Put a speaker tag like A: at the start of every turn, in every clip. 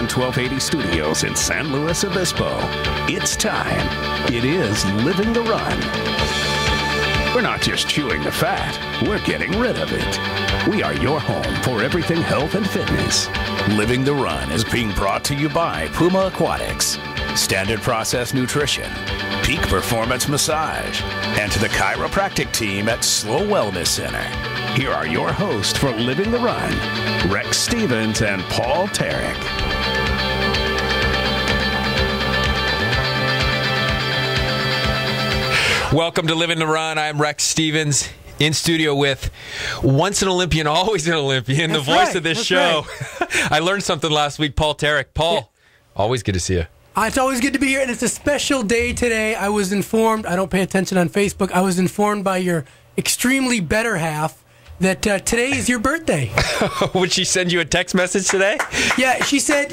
A: ESPN 1280 studios in San Luis Obispo. It's time. It is Living the Run. We're not just chewing the fat, we're getting rid of it. We are your home for everything health and fitness. Living the Run is being brought to you by Puma Aquatics, Standard Process Nutrition, Peak Performance Massage, and to the chiropractic team at Slow Wellness Center. Here are your hosts for Living the Run, Rex Stevens and Paul Tarek.
B: Welcome to Living the Run. I'm Rex Stevens, in studio with once an Olympian, always an Olympian, the voice of this show. Right. I learned something last week, Paul Tarek. Paul, always good to see you.
C: It's always good to be here, and it's a special day today. I was informed, I don't pay attention on Facebook, I was informed by your extremely better half that today is your birthday.
B: Would she send you a text message today?
C: Yeah, she said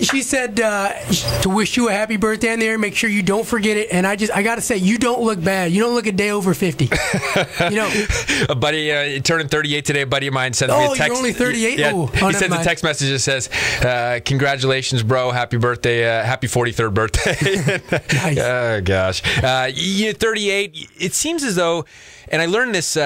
C: to wish you a happy birthday in there. Make sure you don't forget it. And I got to say, you don't look bad. You don't look a day over 50.
B: A buddy turning 38 today. A budde of mine sent me a text.
C: Oh, you're only 38?
B: Yeah, he sends a text message that says, "Congratulations, bro. Happy birthday. Happy 43rd birthday." Nice. Oh gosh, you're 38. It seems as though. And I learned this,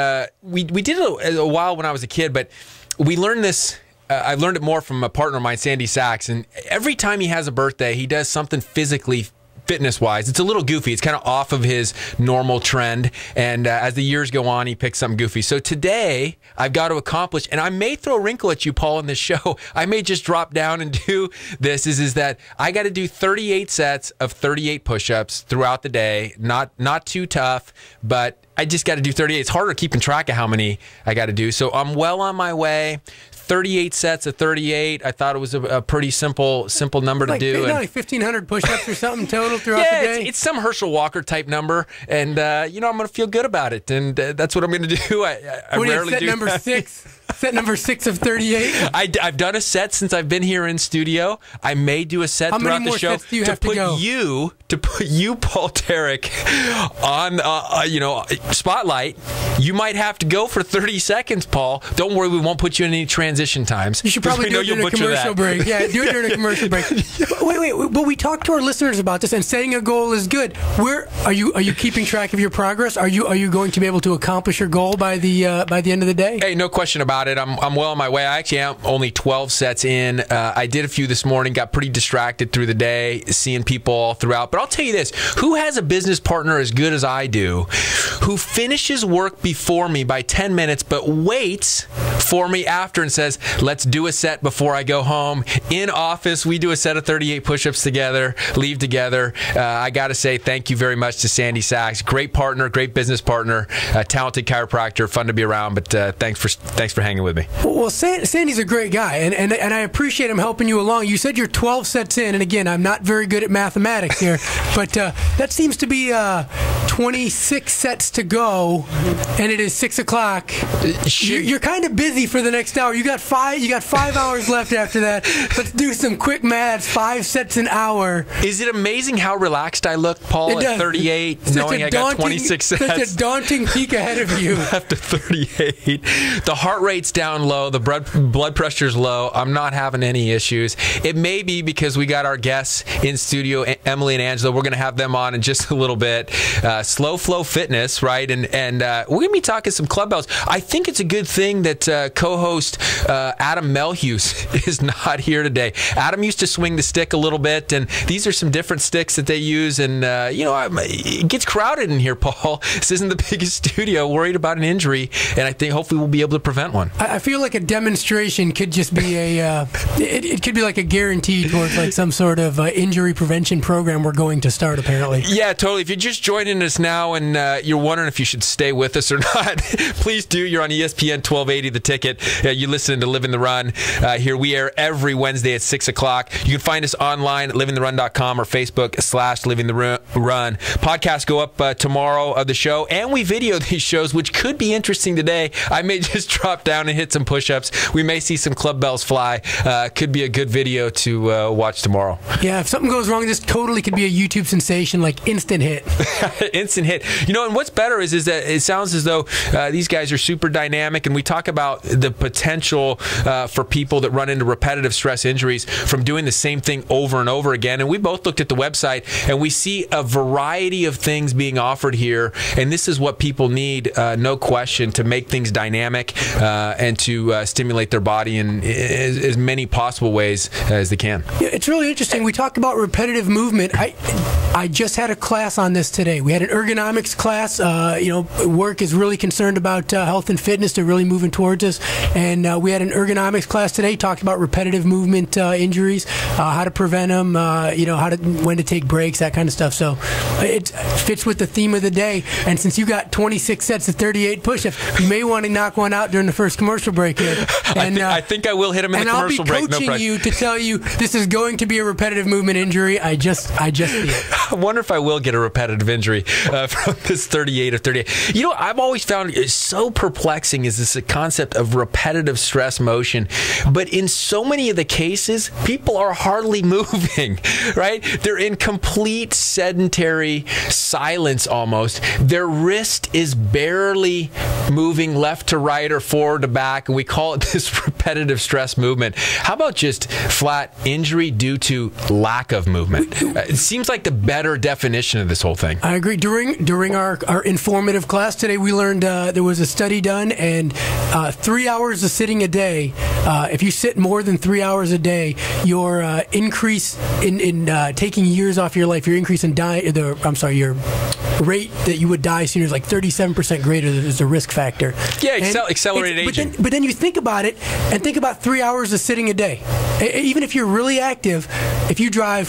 B: we did it a while when I was a kid, but we learned this, I learned it more from a partner of mine, Sandy Sachs, and every time he has a birthday, he does something physically fitness-wise. It's a little goofy. It's kind of off of his normal trend, and as the years go on, he picks something goofy. So today, I've got to accomplish, and I may throw a wrinkle at you, Paul, in this show. I may just drop down and do this, is that I got to do 38 sets of 38 push-ups throughout the day. Not too tough, but I just got to do 38. It's harder keeping track of how many I got to do. So I'm well on my way. 38 sets of 38. I thought it was a pretty simple number to do.
C: Like 1,500 push-ups or something total throughout the day?
B: It's some Herschel Walker type number, and I'm going to feel good about it, and that's what I'm going to do. I rarely do
C: number 6? Set number 6 of 38?
B: I've done a set since I've been here in studio. I may do a set throughout the show.
C: How many more sets do you have to go?
B: To put you, Paul Tarek, on spotlight. You might have to go for 30 seconds, Paul. Don't worry, we won't put you in any transition times.
C: You should probably do it during a commercial break. Yeah, do it during a commercial break. Wait, but we talked to our listeners about this, and setting a goal is good. Where are you keeping track of your progress? Are you going to be able to accomplish your goal by the end of the day?
B: Hey, no question about it. I'm well on my way. I actually am only 12 sets in. I did a few this morning, got pretty distracted through the day, seeing people all throughout. But I'll tell you this, who has a business partner as good as I do, who finishes work before me by 10 minutes, but waits for me after and says, let's do a set before I go home. In office, we do a set of 38 push-ups together, leave together. I got to say thank you very much to Sandy Sachs. Great partner, great business partner, talented chiropractor, fun to be around, but thanks for hanging with me.
C: Well, Sandy's a great guy, and I appreciate him helping you along. You said you're 12 sets in, and again, I'm not very good at mathematics here, but that seems to be 26 sets to go, and it is 6 o'clock. You're kind of busy for the next hour. You got 5 hours left after that. Let's do some quick maths. 5 sets an hour.
B: Is it amazing how relaxed I look, Paul, at 38, knowing I got 26 sets?
C: Such a daunting peak ahead of you.
B: After 38. The heart rate's down low. The blood pressure's low. I'm not having any issues. It may be because we got our guests in studio, Emily and Angela. We're going to have them on in just a little bit. Slow Flow Fitness, right? And we're going to be talking some clubhouse. I think it's a good thing that co-host Adam Melhuse is not here today. Adam used to swing the stick a little bit, and these are some different sticks that they use. And, it gets crowded in here, Paul. This isn't the biggest studio. Worried about an injury, and I think hopefully we'll be able to prevent one.
C: I feel like a demonstration could just be it could be like a guarantee towards like some sort of injury prevention program we're going to start, apparently.
B: Yeah, totally. If you're just joining us now and you're wondering if you should stay with us or not, please do. You're on ESPN 1280, The Ticket. You're listening to Living the Run. Here we air every Wednesday at 6 o'clock. You can find us online at livingtherun.com or Facebook /Living the run. Podcasts go up tomorrow of the show, and we video these shows, which could be interesting today. I may just drop down and hit some push-ups. We may see some club bells fly. Could be a good video to watch tomorrow.
C: Yeah, if something goes wrong, this totally could be a YouTube sensation, like instant hit.
B: Instant hit. And what's better is that it sounds as though these guys are super dynamic, and we talk about the potential for people that run into repetitive stress injuries from doing the same thing over and over again. And we both looked at the website, and we see a variety of things being offered here, and this is what people need, no question, to make things dynamic and to stimulate their body in as many possible ways as they can.
C: Yeah, it's really interesting. We talk about repetitive movement. I just had a class on this today. We had an ergonomics class. Work is really concerned about health and fitness. They're really moving towards us. And we had an ergonomics class today, talked about repetitive movement injuries, how to prevent them, when to take breaks, that kind of stuff. So it fits with the theme of the day. And since you got 26 sets of 38 push-ups, you may want to knock one out during the first commercial break here. And
B: I think I will hit him in the commercial break.
C: And I'll be coaching you to tell you this is going to be a repetitive movement injury. I just see it.
B: I wonder if I will get a repetitive injury from this 38 of 38. I've always found it so perplexing is this concept of repetitive stress motion. But in so many of the cases, people are hardly moving, right? They're in complete sedentary silence almost. Their wrist is barely moving left to right or forward to back, and we call it this repetitive stress movement. How about just flat injury due to lack of movement? It seems like the better definition of this whole thing.
C: I agree. During our informative class today, we learned there was a study done, and 3 hours of sitting a day, if you sit more than 3 hours a day, your increase in taking years off your life, your increase in your rate that you would die sooner is like 37% greater. There's a risk factor.
B: Yeah, accelerated aging.
C: But then you think about it, and think about 3 hours of sitting a day. Even if you're really active, if you drive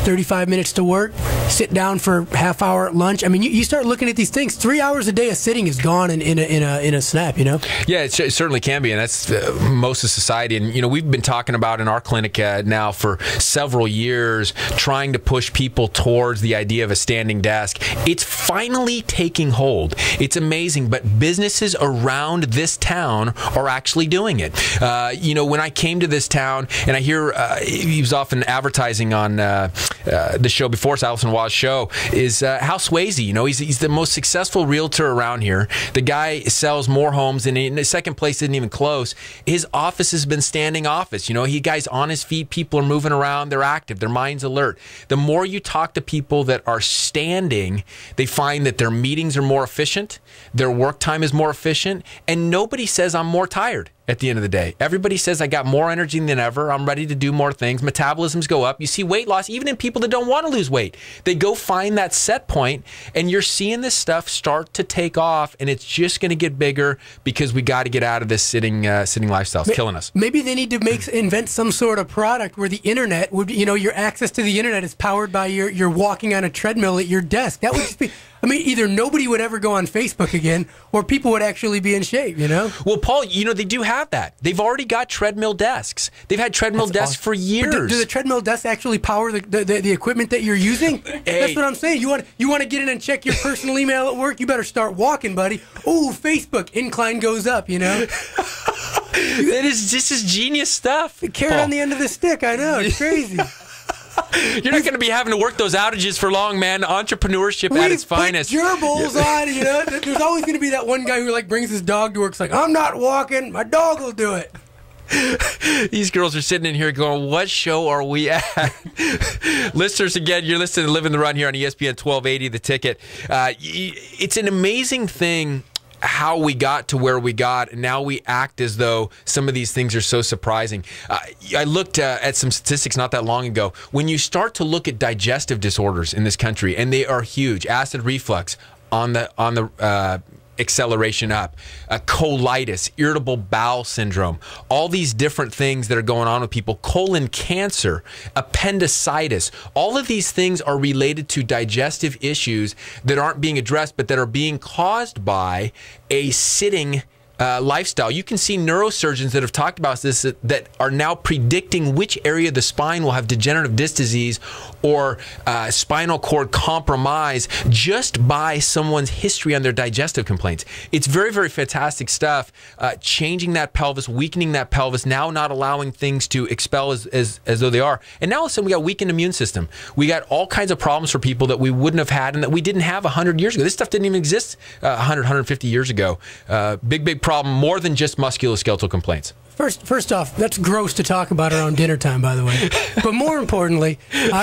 C: 35 minutes to work, sit down for half hour at lunch. I mean, you start looking at these things. 3 hours a day of sitting is gone in a snap.
B: Yeah, it certainly can be, and that's most of society. And we've been talking about in our clinic now for several years, trying to push people towards the idea of a standing desk. It's finally taking hold. It's amazing, but businesses around this town are actually doing it. When I came to this town, and I hear he was often advertising on the show before us, Allison Waugh's show, is Hal Swayze. He's the most successful realtor around here. The guy sells more homes, and in the second place isn't even close. His office has been standing office. He guy's on his feet. People are moving around. They're active. Their mind's alert. The more you talk to people that are standing, they find that their meetings are more efficient. Their work time is more efficient, and nobody says I'm more tired. At the end of the day, everybody says I got more energy than ever. I'm ready to do more things. Metabolisms go up. You see weight loss even in people that don't want to lose weight. They go find that set point, and you're seeing this stuff start to take off, and it's just going to get bigger because we got to get out of this sitting lifestyle. It's killing us.
C: Maybe they need to invent some sort of product where the internet would, your access to the internet is powered by your walking on a treadmill at your desk. That would just be. Either nobody would ever go on Facebook again, or people would actually be in shape,
B: Well, Paul, they do have that. They've already got treadmill desks. They've had treadmill desks for years.
C: But do the treadmill desks actually power the equipment that you're using? Hey. That's what I'm saying. You want to get in and check your personal email at work? You better start walking, buddy. Oh, Facebook, incline goes up,
B: This is genius stuff.
C: The carrot on the end of the stick, I know. It's crazy.
B: You're not going to be having to work those outages for long, man. Entrepreneurship at its finest.
C: Gerbils on, There's always going to be that one guy who brings his dog to work. It's like, I'm not walking. My dog will do it.
B: These girls are sitting in here going, what show are we at? Listeners, again, you're listening to Living the Run here on ESPN 1280, The Ticket. It's an amazing thing how we got to where we got, and now we act as though some of these things are so surprising. I looked at some statistics not that long ago. When you start to look at digestive disorders in this country, and they are huge, acid reflux on the acceleration up, colitis, irritable bowel syndrome, all these different things that are going on with people, colon cancer, appendicitis, all of these things are related to digestive issues that aren't being addressed, but that are being caused by a sitting lifestyle. You can see neurosurgeons that have talked about this that are now predicting which area of the spine will have degenerative disc disease or spinal cord compromise just by someone's history on their digestive complaints. It's very, very fantastic stuff. Changing that pelvis, weakening that pelvis, now not allowing things to expel as though they are. And now all of a sudden we got weakened immune system. We got all kinds of problems for people that we wouldn't have had and that we didn't have 100 years ago. This stuff didn't even exist 100, 150 years ago. Big problem, more than just musculoskeletal complaints.
C: First off, that's gross to talk about around dinner time, by the way. But more importantly,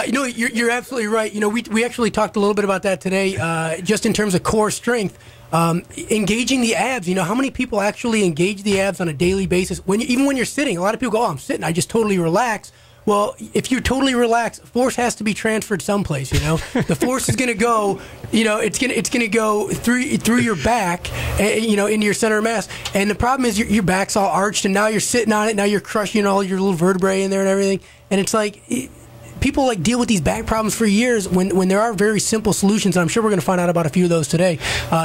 C: you're absolutely right. We actually talked a little bit about that today, just in terms of core strength. Engaging the abs. How many people actually engage the abs on a daily basis? Even when you're sitting, a lot of people go, "Oh, I'm sitting, I just totally relax." Well, if you totally relax, force has to be transferred someplace. The force is going to go. It's going to go through your back. Into your center of mass. And the problem is your back's all arched, and now you're sitting on it. Now you're crushing all your little vertebrae in there and everything. And it's like people deal with these back problems for years when there are very simple solutions. And I'm sure we're going to find out about a few of those today.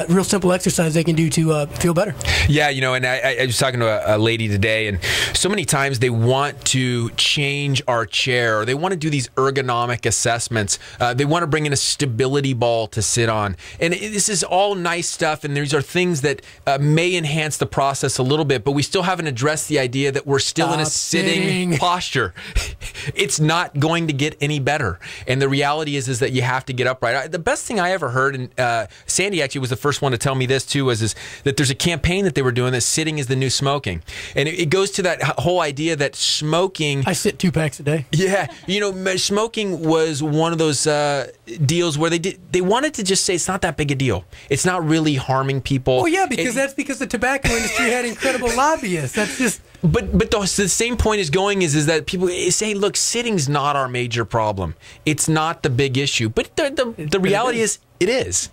C: Real simple exercise they can do to feel better.
B: Yeah, and I was talking to a lady today, and so many times they want to change our chair, or they want to do these ergonomic assessments. They want to bring in a stability ball to sit on. And this is all nice stuff, and these are things that may enhance the process a little bit, but we still haven't addressed the idea that we're still in a sitting posture. It's not going to get any better. And the reality is that you have to get upright. The best thing I ever heard, and Sandy actually was the first one to tell me this too, is that there's a campaign that they were doing that sitting is the new smoking. And it goes to that whole idea that smoking...
C: I sit 2 packs a day.
B: Yeah. Smoking was one of those deals where they wanted to just say it's not that big a deal. It's not really harming people.
C: Oh, yeah, because the tobacco industry had incredible lobbyists. That's just...
B: But the same point is going is that people say, look, sitting's not our major problem. It's not the big issue. But the reality is it is.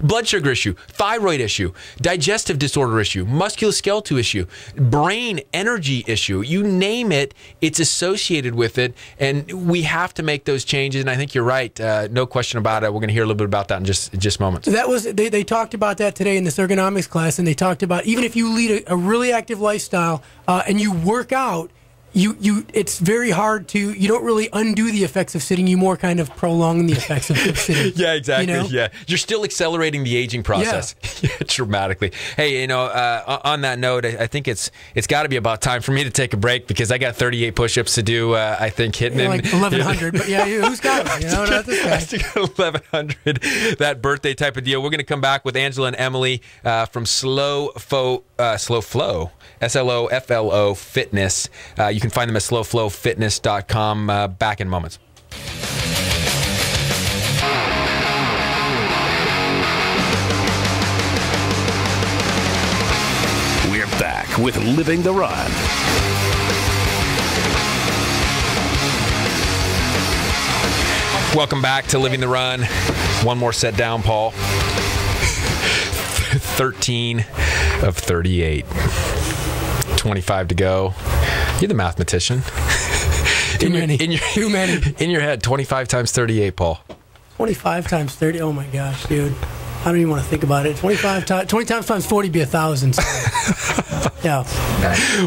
B: Blood sugar issue, thyroid issue, digestive disorder issue, musculoskeletal issue, brain energy issue. You name it, it's associated with it. And we have to make those changes. And I think you're right. No question about it. We're going to hear a little bit about that in just moments.
C: They talked about that today in this ergonomics class, and they talked about even if you lead a really active lifestyle and you work out, it's very hard you don't really undo the effects of sitting. You more kind of prolong the effects of sitting.
B: Yeah, exactly. Yeah, you're still accelerating the aging process dramatically. Hey, on that note, I think it's got to be about time for me to take a break because I got 38 push-ups to do. I think hitting
C: like 1,100. But who's got them? Not this guy.
B: I still got 1,100. That birthday type of deal. We're going to come back with Angela and Emily from Slow Flow, SLOFLO Fitness. You can find them at slowflowfitness.com. Back in moments.
A: We're back with Living the Run.
B: Welcome back to Living the Run. One more set down, Paul. 13 of 38. 25 to go. You're the mathematician.
C: Too many.
B: In your head, 25 times 38, Paul.
C: 25 times 30. Oh my gosh, dude. I don't even want to think about it. 20 times 40 be 1,000. So. Yeah.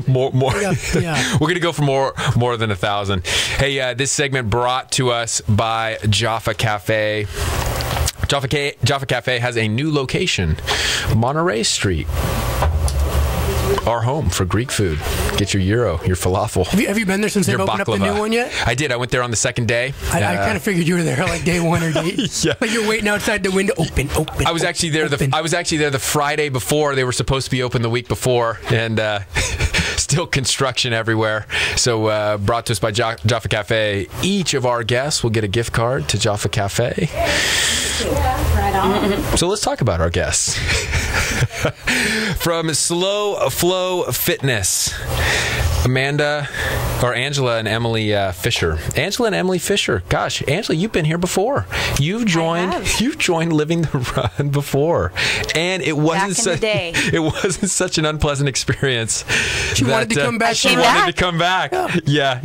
B: More.
C: Yeah.
B: We're gonna go for more than 1,000. Hey, this segment brought to us by Jaffa Cafe. Jaffa Cafe has a new location, Monterey Street. Our home for Greek food. Get your gyro, your falafel.
C: Have you been there since they've opened up the new one yet?
B: I did. I went there on the second day.
C: I kind of figured you were there like day one or day.
B: Yeah.
C: Like you're waiting outside the window. Open.
B: I was actually there. I was actually there the Friday before. They were supposed to be open the week before, and still construction everywhere. So brought to us by Jaffa Cafe. Each of our guests will get a gift card to Jaffa Cafe.
D: Right on.
B: So let's talk about our guests. From Slow Flow Fitness, Angela and Emily Fisher. Angela and Emily Fisher. Gosh, Angela, you've been here before. You've joined Living the Run before, and it wasn't such an unpleasant experience.
C: She wanted to come back.
B: She wanted to come back. Yeah.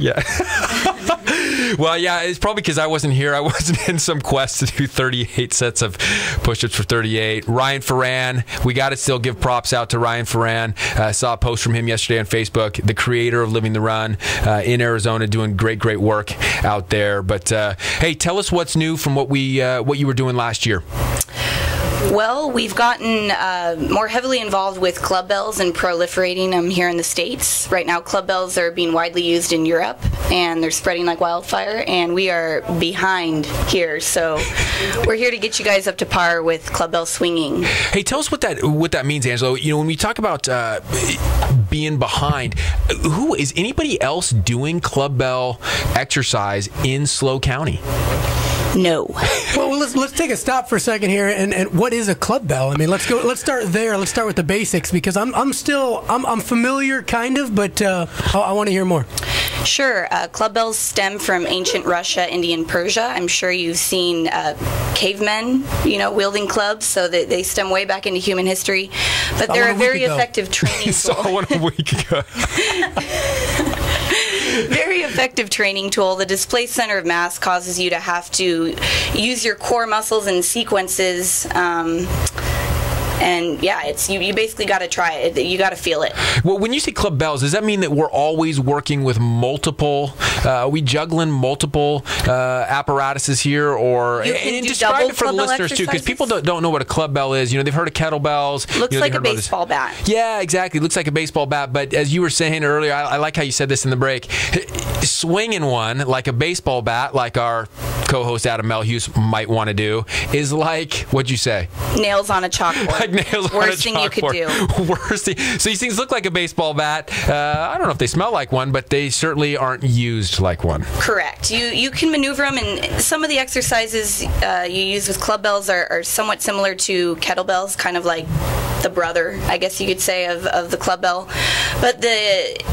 B: Well, yeah, it's probably because I wasn't here. I wasn't in some quest to do 38 sets of push-ups for 38. Ryan Ferran, we got to still give props out to Ryan Ferran. I saw a post from him yesterday on Facebook, the creator of Living the Run in Arizona, doing great work out there. But hey, tell us what's new from what you were doing last year.
E: Well, we've gotten more heavily involved with club bells and proliferating them here in the States. Right now, club bells are being widely used in Europe, and they're spreading like wildfire, and we are behind here. So we're here to get you guys up to par with club bell swinging.
B: Hey, tell us what that means, Angelo. You know, when we talk about being behind, who is anybody else doing club bell exercise in SLO County?
E: No.
C: Well, let's take a stop for a second here. And what is a club bell? I mean, let's start there. Let's start with the basics, because I'm familiar, kind of, but I want to hear more.
E: Sure. Club bells stem from ancient Russia, India, and Persia. I'm sure you've seen cavemen, wielding clubs, so that they stem way back into human history. But they're a very effective training tool.
B: Saw one a week ago.
E: Very effective training tool. The displaced center of mass causes you to have to use your core muscles in sequences. And yeah, you basically got to try it. You got to feel it.
B: Well, when you say club bells, does that mean that we're always working with multiple? Are we juggling multiple apparatuses here, or and describe it for the listeners too, because people don't know what a club bell is. They've heard of kettlebells.
E: Looks like a baseball bat.
B: Yeah, exactly. Looks like a baseball bat. But as you were saying earlier, I like how you said this in the break. Swinging one like a baseball bat, like our co-host Adam Melhuse might want to do, is like, what'd you say?
E: Nails on a chalkboard. Worst thing you could do.
B: Worst thing. So these things look like a baseball bat. I don't know if they smell like one, but they certainly aren't used like one.
E: Correct. You can maneuver them, and some of the exercises you use with club bells are somewhat similar to kettlebells, kind of like the brother, I guess you could say, of the club bell. But the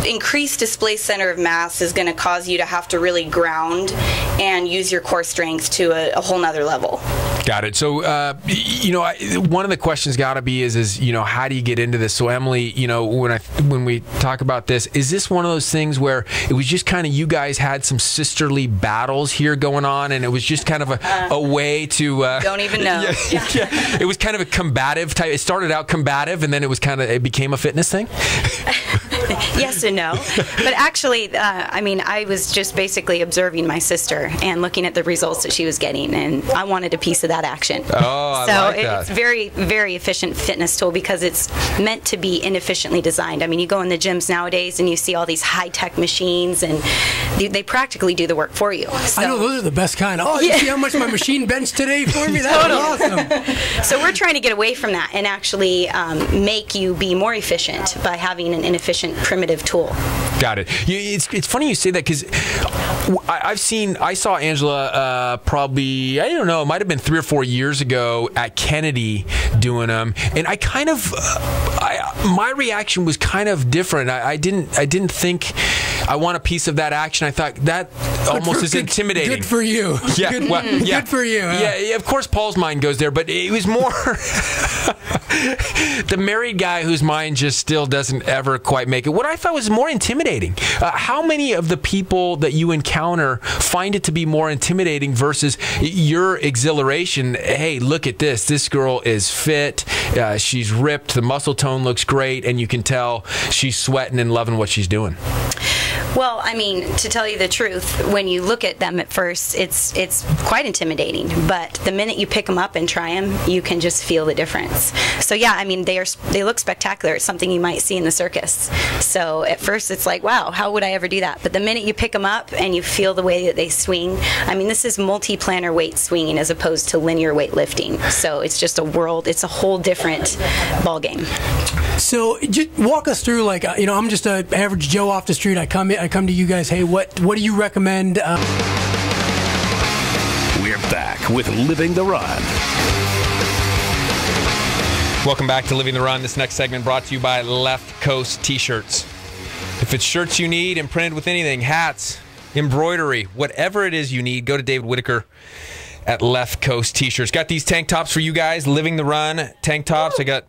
E: increased displaced center of mass is going to cause you to have to really ground and use your core strength to a whole nother level.
B: Got it. So, one of the questions got to be is how do you get into this? So, Emily, when we talk about this, is this one of those things where it was just kind of you guys had some sisterly battles here going on, and it was just kind of a way to
E: don't even know.
B: Yeah. It was kind of a combative type. It started out combative, and then it became a fitness thing.
F: Yes and no. But actually, I was just basically observing my sister and looking at the results that she was getting, and I wanted a piece of that action.
B: Oh,
F: so
B: I like that.
F: It's very, very efficient fitness tool because it's meant to be inefficiently designed. I mean, you go in the gyms nowadays and you see all these high-tech machines, and they practically do the work for you. So,
C: I know those are the best kind. Oh, you see how much my machine benched today for me? That was awesome.
F: So we're trying to get away from that and actually make you be more efficient by having an inefficient primitive tool.
B: Got it. It's funny you say that, because I saw Angela probably, I don't know, it might have been 3 or 4 years ago at Kennedy doing them, and I kind of my reaction was kind of different. I didn't think I want a piece of that action. I thought that almost is intimidating.
C: Good for you.
B: Yeah,
C: good for you.
B: Yeah, of course Paul's mind goes there, but it was more the married guy whose mind just still doesn't ever quite make it. What I thought was more intimidating. How many of the people that you encounter find it to be more intimidating versus your exhilaration? Hey, look at this. This girl is fit. She's ripped. The muscle tone looks great, and you can tell she's sweating and loving what she's doing.
F: Well, I mean, to tell you the truth, when you look at them at first, it's quite intimidating. But the minute you pick them up and try them, you can just feel the difference. So yeah, I mean, they look spectacular. It's something you might see in the circus. So at first, it's like, wow, how would I ever do that? But the minute you pick them up and you feel the way that they swing, I mean, this is multi-planar weight swinging as opposed to linear weight lifting. So it's just it's a whole different ball game.
C: So just walk us through, like, I'm just an average Joe off the street. I come to you guys. Hey, what do you recommend?
A: We're back with Living the Run.
B: Welcome back to Living the Run. This next segment brought to you by Left Coast T-shirts. If it's shirts you need and printed with anything, hats, embroidery, whatever it is you need, go to David Whitaker at Left Coast T-shirts. Got these tank tops for you guys, Living the Run tank tops. I got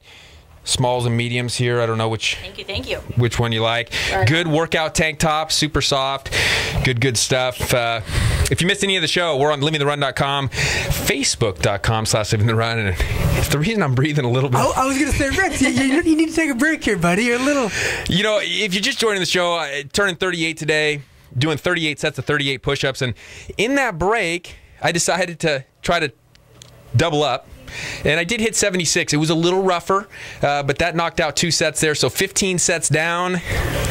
B: smalls and mediums here. I don't know which.
F: Thank you.
B: Which one you like.
F: Right.
B: Good workout tank top, super soft. Good stuff. If you missed any of the show, we're on livingtherun.com, facebook.com/livingtherun. And it's the reason I'm breathing a little bit.
C: I was going to say, Rex, you need to take a break here, buddy. You're a little...
B: You know, if you're just joining the show, turning 38 today, doing 38 sets of 38 push-ups. And in that break, I decided to try to double up. And I did hit 76. It was a little rougher, but that knocked out 2 sets there. So 15 sets down.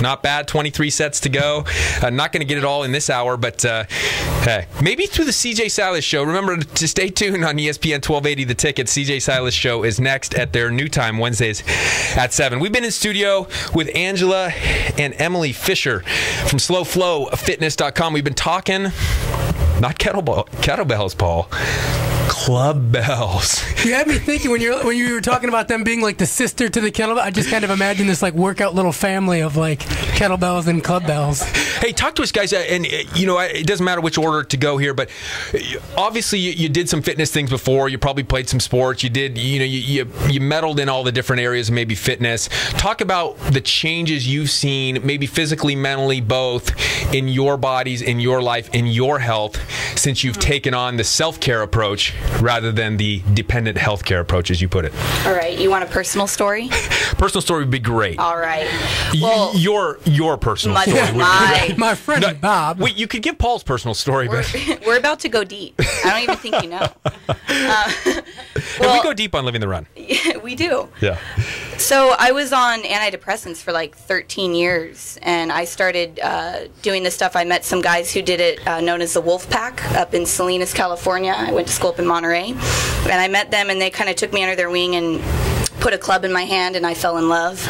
B: Not bad. 23 sets to go. Not going to get it all in this hour, but hey, maybe through the CJ Silas Show. Remember to stay tuned on ESPN 1280 The Ticket. CJ Silas Show is next at their new time, Wednesdays at 7. We've been in studio with Angela and Emily Fisher from SlowFlowFitness.com. We've been talking, not kettlebells, Paul. Club bells.
C: You had me thinking when you were talking about them being like the sister to the kettlebell. I just kind of imagined this like workout little family of like kettlebells and club bells.
B: Hey, talk to us, guys. And you know, it doesn't matter which order to go here, but obviously you did some fitness things before. You probably played some sports. You did, you meddled in all the different areas of maybe fitness. Talk about the changes you've seen, maybe physically, mentally, both in your bodies, in your life, in your health, since you've taken on the self-care approach rather than the dependent healthcare approach, as you put it.
E: All right. You want a personal story?
B: Personal story would be great.
E: All right. Well,
B: your personal story would be great.
C: My friend Bob.
B: Wait, you could give Paul's personal story, but
E: we're about to go deep. I don't even think you know.
B: We go deep on Living the Run.
E: We do.
B: Yeah.
E: So I was on antidepressants for like 13 years, and I started doing this stuff. I met some guys who did it, known as the Wolf Pack, up in Salinas, California. I went to school up in Monterey, and I met them, and they kind of took me under their wing and put a club in my hand, and I fell in love.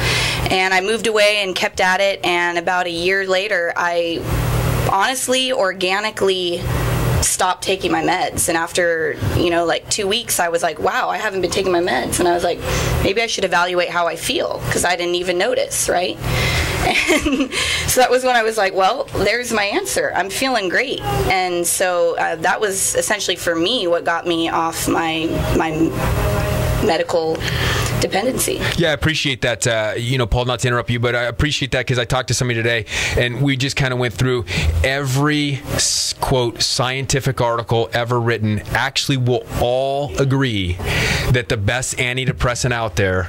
E: And I moved away and kept at it, and about a year later, I honestly, organically stopped taking my meds. And after, like 2 weeks, I was like, wow, I haven't been taking my meds. And I was like, maybe I should evaluate how I feel, because I didn't even notice, right? And so that was when I was like, well, there's my answer. I'm feeling great. And so that was essentially for me what got me off my medical dependency.
B: Yeah, I appreciate that. Paul, not to interrupt you, but I appreciate that because I talked to somebody today and we just kind of went through every, quote, scientific article ever written. Actually, we'll all agree that the best antidepressant out there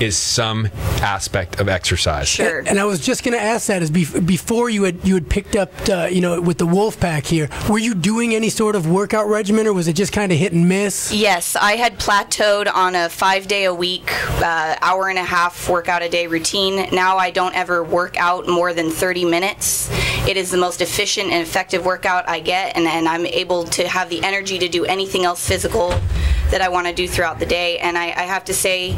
B: is some aspect of exercise.
E: Sure.
C: And I was just going to ask that, is before you had picked up, with the Wolf Pack here, were you doing any sort of workout regimen, or was it just kind of hit and miss?
E: Yes, I had plateaued on a 5-day-a-week, hour and a half workout a day routine. Now I don't ever work out more than 30 minutes. It is the most efficient and effective workout I get, and I'm able to have the energy to do anything else physical that I want to do throughout the day. And I have to say,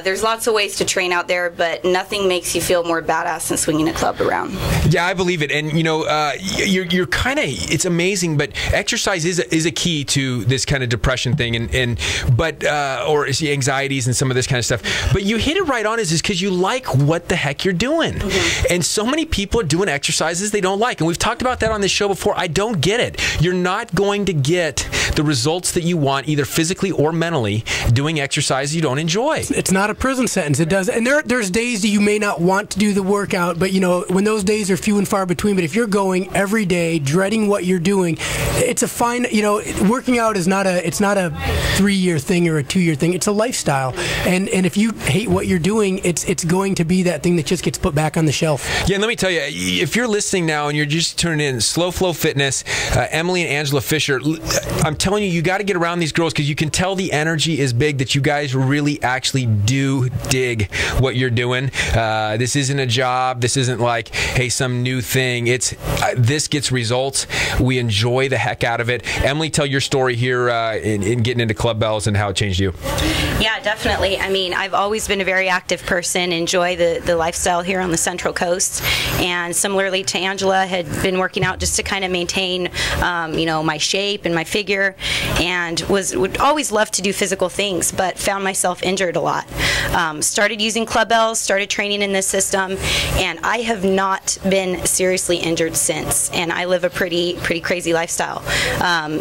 E: there's lots of ways to train out there, but nothing makes you feel more badass than swinging a club around.
B: Yeah, I believe it. And you're kind of, it's amazing, but exercise is a key to this kind of depression thing, or anxieties and some of this kind of stuff. But you hit it right on, is because you like what the heck you're doing. Mm-hmm. And so many people are doing exercises they don't like. And we've talked about that on this show before. I don't get it. You're not going to get the results that you want, either physically or mentally, doing exercise you don't enjoy.
C: It's not a prison sentence. It does. And there's days that you may not want to do the workout, but when those days are few and far between, but if you're going every day, dreading what you're doing, it's a fine, working out is not a 3-year thing or a 2-year thing. It's a lifestyle. And if you hate what you're doing, it's going to be that thing that just gets put back on the shelf.
B: Yeah, and let me tell you, if you're listening now and you're just tuning in, Slow Flow Fitness, Emily and Angela Fisher, I'm telling you, you got to get around these girls because you can tell the energy is big, that you guys really actually do dig what you're doing. This isn't a job. This isn't like, hey, some new thing. It's this gets results. We enjoy the heck out of it. Emily, tell your story here in getting into club bells and how it changed you.
F: Yeah, definitely. I mean, I've always been a very active person, enjoy the lifestyle here on the Central Coast. And similarly to Angela, had been working out just to kind of maintain, my shape and my figure. and would always love to do physical things, but found myself injured a lot. Started using club bells, started training in this system, and I have not been seriously injured since. And I live a pretty crazy lifestyle.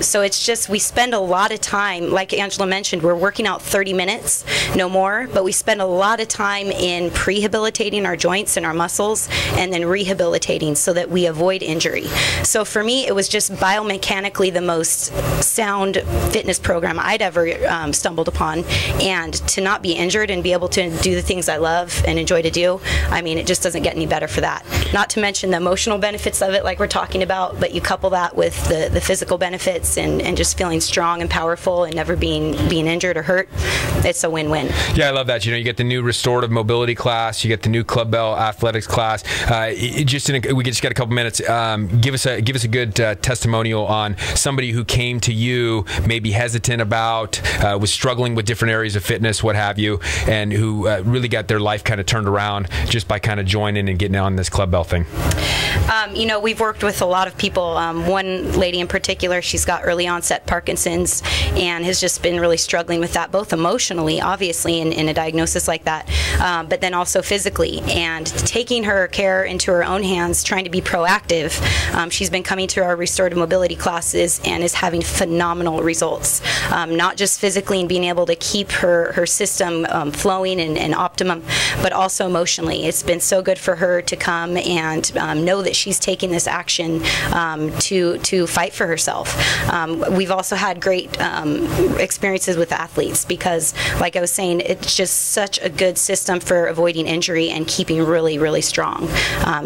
F: So it's just, we spend a lot of time, like Angela mentioned, we're working out 30 minutes, no more, but we spend a lot of time in prehabilitating our joints and our muscles, and then rehabilitating so that we avoid injury. So for me, it was just biomechanically the most sound fitness program I'd ever stumbled upon. And to not be injured and be able to do the things I love and enjoy to do, I mean, it just doesn't get any better for that. Not to mention the emotional benefits of it, like we're talking about, but you couple that with the physical benefits and just feeling strong and powerful and never being injured or hurt. It's a win-win.
B: Yeah, I love that. You know, you get the new restorative mobility class, you get the new club bell athletics class. We just got a couple minutes. Give us a good testimonial on somebody who came to you, maybe hesitant about, was struggling with different areas of fitness, what have you, and who really got their life kind of turned around just by kind of joining and getting on this club bell thing.
F: You know, we've worked with a lot of people. One lady in particular, she's got early onset Parkinson's and has just been really struggling with that, both emotionally, obviously, in a diagnosis like that, but then also physically. And taking her care into her own hands, trying to be proactive, she's been coming to our restorative mobility classes and is having phenomenal results, not just physically and being able to keep her system flowing and optimum, but also emotionally. It's been so good for her to come and know that she's taking this action to fight for herself. We've also had great experiences with athletes because, like I was saying, it's just such a good system for avoiding injury and keeping really, really strong.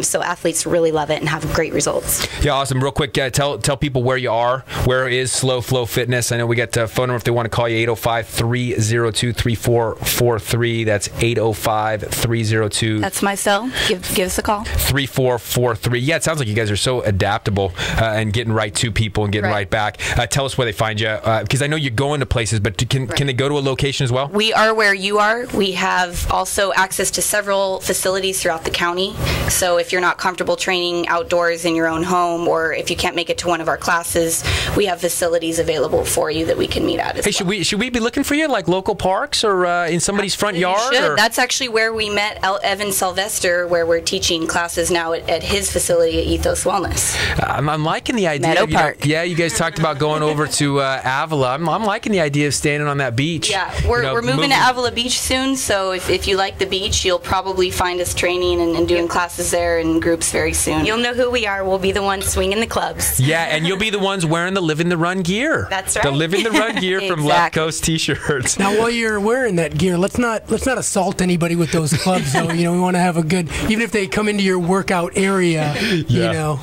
F: So athletes really love it and have great results. Yeah,
B: awesome. Real quick, tell people where you are. Where is Slow Flow Fitness? I know we got a phone number if they want to call you, 805-302-3443. That's 805-302.
E: That's my cell. Give us a call.
B: 3443. Yeah, it sounds like you guys are so adaptable and getting right to people and getting right back. Tell us where they find you, because I know you go into places, but can they go to a location as well?
E: We are where you are. We have also access to several facilities throughout the county. So if you're not comfortable training outdoors in your own home, or if you can't make it to one of our classes, we have facilities available for you that we can meet at as well.
B: Should we be looking for you like local parks or in somebody's front yard?
E: Should. That's actually where we met Evan Sylvester, where we're teaching classes now at his facility at Ethos Wellness.
B: I'm liking the idea.
E: Meadow Park.
B: You guys talked about going over to Avila. I'm liking the idea of standing on that beach.
E: Yeah, we're moving to Avila Beach soon, so if you like the beach, you'll probably find us training and doing classes there in groups very soon.
F: You'll know who we are. We'll be the ones swinging the clubs.
B: Yeah, and you'll be the ones wearing the Living the Run gear.
F: That's right.
B: The Living the Run gear from Left Coast T-shirts.
C: Now, while you're wearing that gear, let's not assault anybody with those clubs, though. You know, we want to have a good, even if they come into your workout area, you know.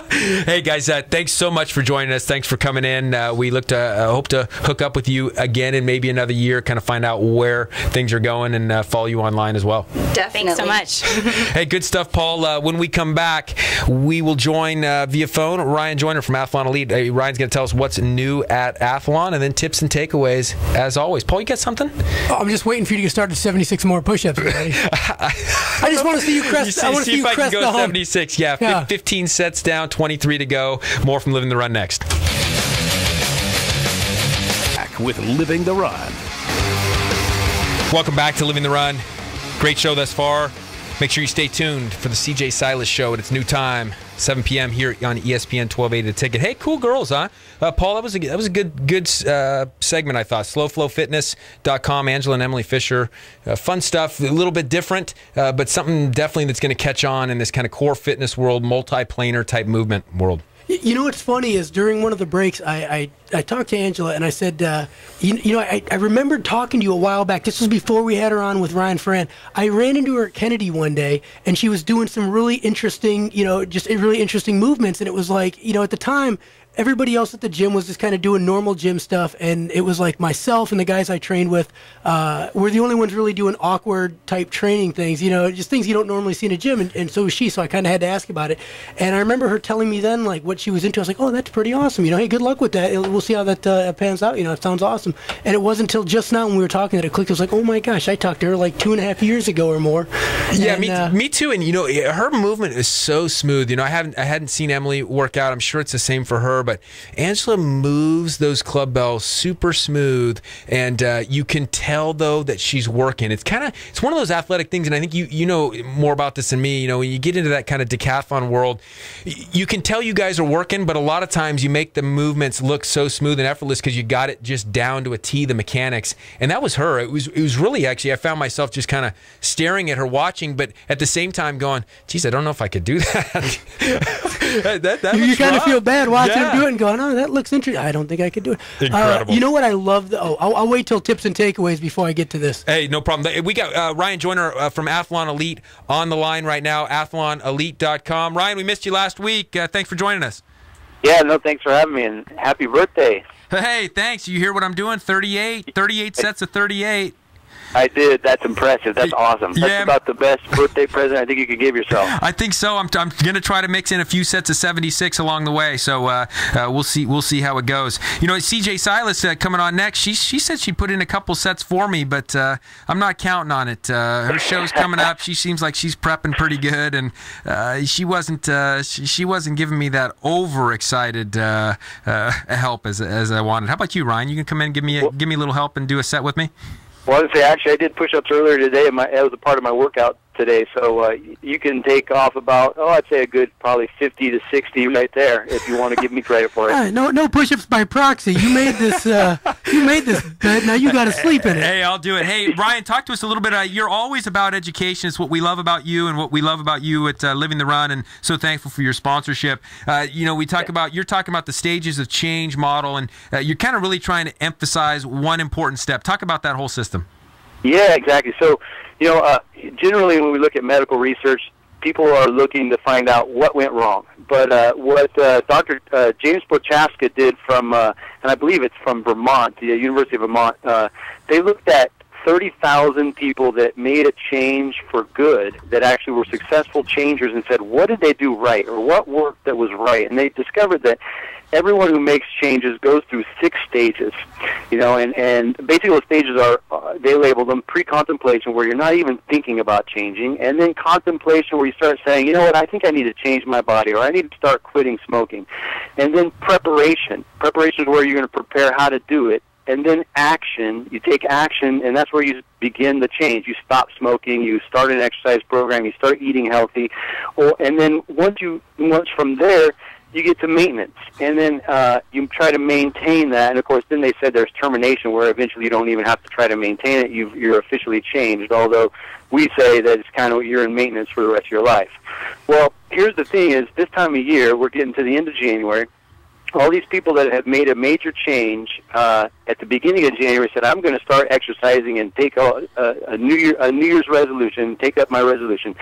B: Hey guys, thanks so much for joining us. Thanks for coming in. We hope to hook up with you again in maybe another year, kind of find out where things are going, and follow you online as well.
E: Definitely.
F: Thanks so much.
B: Hey, good stuff, Paul. When we come back, we will join via phone Ryan Joyner from Athlon Elite. Ryan's going to tell us what's new at Athlon, and then tips and takeaways as always. Paul, you got something?
C: Oh, I'm just waiting for you to get started 76 more push-ups, buddy. I just want to see you crest. I want to see you
B: if I
C: crest
B: can
C: the
B: go
C: hump.
B: 76. Yeah, 15 sets down, 23 to go. More from Living the Run next.
A: Back with Living the Run.
B: Welcome back to Living the Run. Great show thus far. Make sure you stay tuned for the CJ Silas Show at its new time, 7 p.m. here on ESPN 1280 The Ticket. Hey, cool girls, huh? Paul, that was a good segment, I thought. SlowFlowFitness.com, Angela and Emily Fisher. Fun stuff, a little bit different, but something definitely that's going to catch on in this kind of core fitness world, multi-planar type movement world.
C: You know what's funny is during one of the breaks, I talked to Angela and I said, I remembered talking to you a while back. This was before we had her on with Ryan Ferran. I ran into her at Kennedy one day and she was doing some really interesting, just really interesting movements. And it was like, at the time, everybody else at the gym was just kind of doing normal gym stuff, and it was like myself and the guys I trained with were the only ones really doing awkward type training things, just things you don't normally see in a gym, and so was she, so I kind of had to ask about it. And I remember her telling me then like what she was into. I was like, oh, that's pretty awesome, hey, good luck with that. We'll see how that pans out, it sounds awesome. And it wasn't until just now when we were talking that it clicked. I was like, oh my gosh, I talked to her like 2.5 years ago or more.
B: Yeah,
C: and,
B: me too. And her movement is so smooth. I hadn't seen Emily work out. I'm sure it's the same for her. her, but Angela moves those club bells super smooth, and you can tell though that she's working. It's one of those athletic things, and I think you know more about this than me. You know, when you get into that kind of decathlon world, you can tell you guys are working, but a lot of times you make the movements look so smooth and effortless because you got it just down to a T, the mechanics. And that was her. It was really, actually, I found myself just kind of staring at her, watching, but at the same time going, geez, I don't know if I could do that.
C: You kind of feel bad watching her do it and going, oh, that looks interesting. I don't think I could do it.
B: Incredible.
C: You know what I love? I'll wait till tips and takeaways before I get to this.
B: Hey, no problem. We got Ryan Joyner from Athlon Elite on the line right now, athlonelite.com. Ryan, we missed you last week. Thanks for joining us.
G: Yeah, no, thanks for having me, and happy birthday.
B: Hey, thanks. You hear what I'm doing? 38 sets of 38.
G: I did. That's impressive. That's awesome. That's about the best birthday present I think you could give yourself.
B: I think so. I'm going to try to mix in a few sets of 76 along the way. So we'll see how it goes. You know, CJ Silas coming on next. She said she put in a couple sets for me, but I'm not counting on it. Her show's coming up. She seems like she's prepping pretty good, and she wasn't giving me that overexcited help as I wanted. How about you, Ryan? You can come in and give me a little help and do a set with me.
G: Well, I would say, actually, I did push-ups earlier today, and that was a part of my workout today, so you can take off about, I'd say a good probably 50 to 60 right there if you want to give me credit for it.
C: No push-ups by proxy. You made this bed, now you got to sleep in it.
B: Hey, I'll do it. Hey, Ryan, talk to us a little bit. You're always about education. It's what we love about you and what we love about you at Living the Run, and so thankful for your sponsorship. You know, you're talking about the stages of change model, and you're kind of really trying to emphasize one important step. Talk about that whole system.
G: Yeah, exactly. So, you know, generally when we look at medical research, people are looking to find out what went wrong. But what Dr. James Prochaska did from, and I believe it's from Vermont, the University of Vermont, they looked at 30,000 people that made a change for good, that actually were successful changers, and said, what did they do right, or what worked that was right? And they discovered that everyone who makes changes goes through 6 stages, you know, and basically those stages are, they label them pre-contemplation, where you're not even thinking about changing, and then contemplation, where you start saying, you know what, I think I need to change my body, or I need to start quitting smoking. And then preparation. Preparation is where you're going to prepare how to do it. And then action, you take action, and that's where you begin the change. You stop smoking, you start an exercise program, you start eating healthy, and then once from there, you get to maintenance, and then you try to maintain that. And of course, then they said there's termination, where eventually you don't even have to try to maintain it. You're officially changed. Although we say that it's kind of you're in maintenance for the rest of your life. Well, here's the thing: is this time of year, we're getting to the end of January. All these people that have made a major change at the beginning of January said, I'm going to start exercising and take a New Year's resolution, take up my resolution,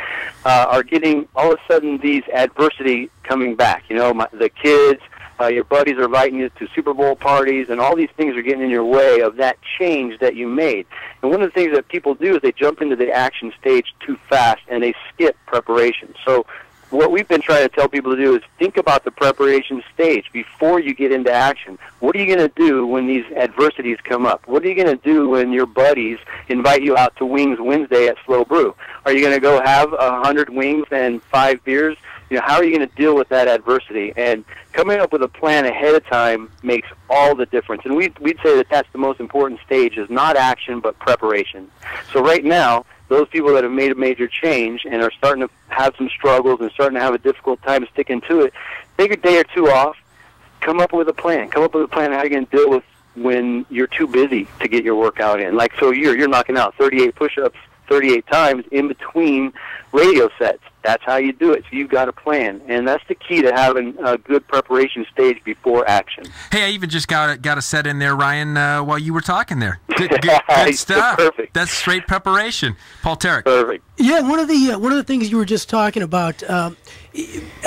G: are getting all of a sudden these adversity coming back. You know, the kids, your buddies are inviting you to Super Bowl parties, and all these things are getting in your way of that change that you made. And one of the things that people do is they jump into the action stage too fast, and they skip preparation. So what we've been trying to tell people to do is think about the preparation stage before you get into action. What are you going to do when these adversities come up? What are you going to do when your buddies invite you out to Wings Wednesday at Slow Brew? Are you going to go have 100 wings and 5 beers? You know, how are you going to deal with that adversity? And coming up with a plan ahead of time makes all the difference. And we'd say that that's the most important stage, is not action but preparation. So right now, those people that have made a major change and are starting to have some struggles and starting to have a difficult time sticking to it, take a day or two off, come up with a plan. Come up with a plan how you're going to deal with when you're too busy to get your workout in. Like, so you're knocking out 38 push-ups 38 times in between radio sets. That's how you do it. So you've got a plan, and that's the key to having a good preparation stage before action.
B: Hey, I even just got a set in there, Ryan, while you were talking there. Good stuff.
G: Perfect.
B: That's straight preparation. Paul Tarek.
G: Perfect.
C: Yeah, one of the things you were just talking about, I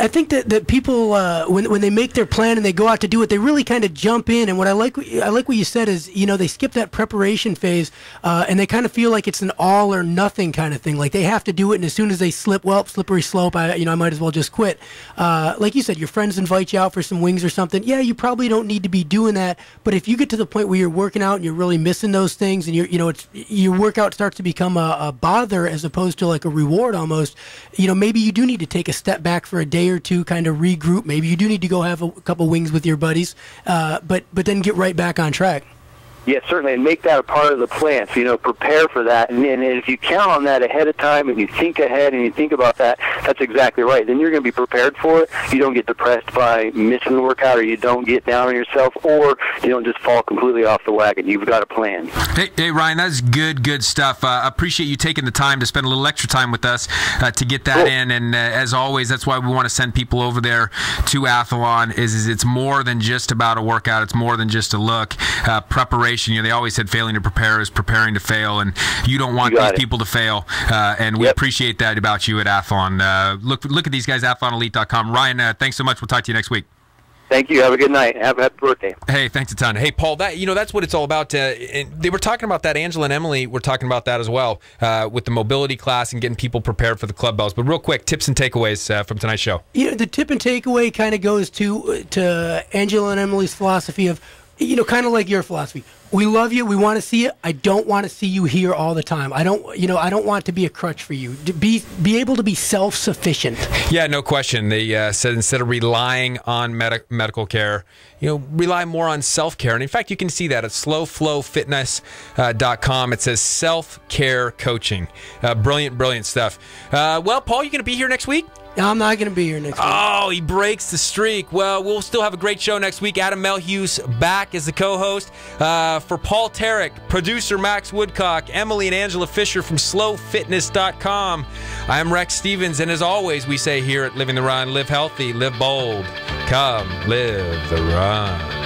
C: think that people when they make their plan and they go out to do it, they really kind of jump in. And what I like what you said is, you know, they skip that preparation phase and they kind of feel like it's an all or nothing kind of thing. Like they have to do it, and as soon as they slip, well, slippery slope, I might as well just quit. Like you said, your friends invite you out for some wings or something. Yeah, you probably don't need to be doing that. But if you get to the point where you're working out and you're really missing those things, and your workout starts to become a bother as opposed to like a reward almost, maybe you do need to take a step back back for a day or two, kind of regroup. Maybe you do need to go have a couple wings with your buddies, but then get right back on track.
G: Yes, certainly, and make that a part of the plan. So, prepare for that. And if you count on that ahead of time and you think ahead and you think about that, that's exactly right. Then you're going to be prepared for it. You don't get depressed by missing the workout, or you don't get down on yourself, or you don't just fall completely off the wagon. You've got a plan.
B: Hey Ryan, that's good stuff. I appreciate you taking the time to spend a little extra time with us to get that in. And as always, that's why we want to send people over there to Athlon. Is it's more than just about a workout. It's more than just a look. Preparation. They always said failing to prepare is preparing to fail, and you don't want these people to fail. And we appreciate that about you at Athlon. Look at these guys, athlonelite.com. Ryan, thanks so much. We'll talk to you next week.
G: Thank you. Have a good night. Have a happy birthday.
B: Hey, thanks a ton. Hey, Paul, that's what it's all about. And they were talking about that. Angela and Emily were talking about that as well with the mobility class and getting people prepared for the club bells. But real quick, tips and takeaways from tonight's show.
C: The tip and takeaway kind of goes to Angela and Emily's philosophy of, kind of like your philosophy. We love you. We want to see you. I don't want to see you here all the time. I don't want to be a crutch for you. Be able to be self-sufficient.
B: Yeah, no question. They said instead of relying on medical care, rely more on self-care. And in fact, you can see that at slowflowfitness.com. It says self-care coaching. Brilliant stuff. Well, Paul, you going to be here next week?
C: I'm not going to be here next week.
B: Oh, he breaks the streak. Well, we'll still have a great show next week. Adam Melhuse back as the co-host. For Paul Tarek, producer Max Woodcock, Emily and Angela Fisher from slowfitness.com. I'm Rex Stevens, and as always, we say here at Living the Run, live healthy, live bold. Come, live the run.